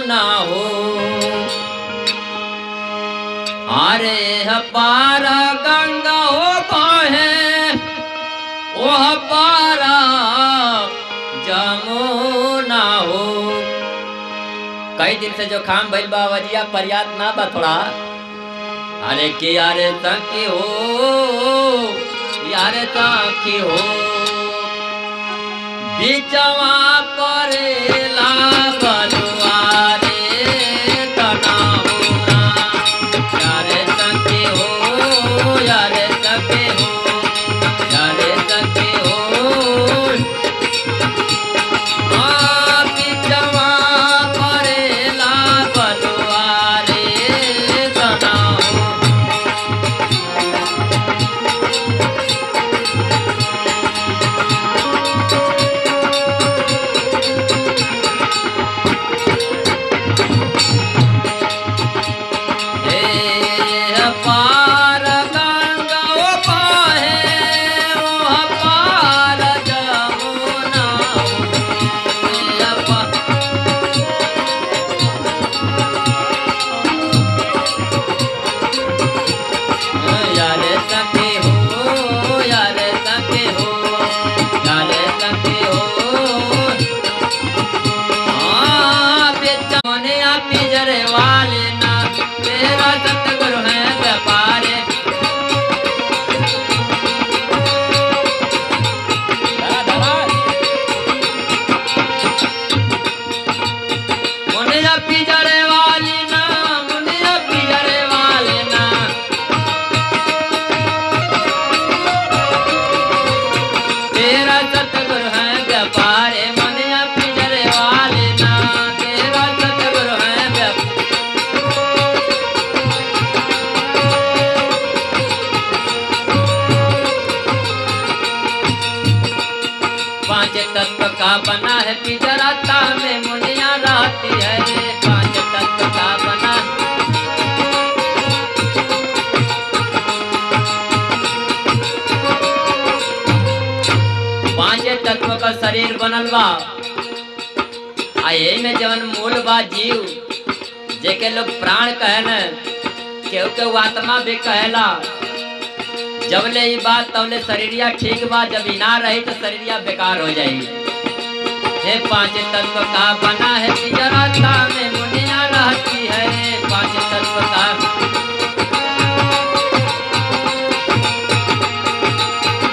ना हो। अरे हपारा गंगा हो कहे ओ हपारा जमुना हो। कई दिन से जो खाम भइल बा वजिया फरियाद ना बा थोड़ा। अरे कि यारे तकी हो यारे तकी हो बिचवा परेला बलुआरे तना होना। यारे तकी हो यारे तकी हो यारे तकी हो बिचवा परेला बलुआरे तना हो। पार गंगा ओ पाहे ओ पार जमुना यारे सके हो यारे सके हो यारे सके हो। बेचने आप पिंजरे वाले ना तेरा सतगुरु है व्यापारे। मुनिया पिंजरे वाली ना मुनिया पिंजरे वाले ना तेरा सतगुरु है व्यापारे। मुनिया पिंजरे वाले ना तेरा सतगुरु है व्यापारे। पांच तत्व का बना है पिंजरा में मुनिया रहती है रे। पांच तत्व का बना पांच तत्व का शरीर बनल बा। यही में जवन मूल बा जीव जेके लोग प्राण कहन केहू केहू आत्मा भी कहला। जबले ये बात तबले शरीरिया ठीक बा जब ही ना रही तो शरीरिया बेकार हो जाएगी। हे पांच तत्व का बना है पिंजरा में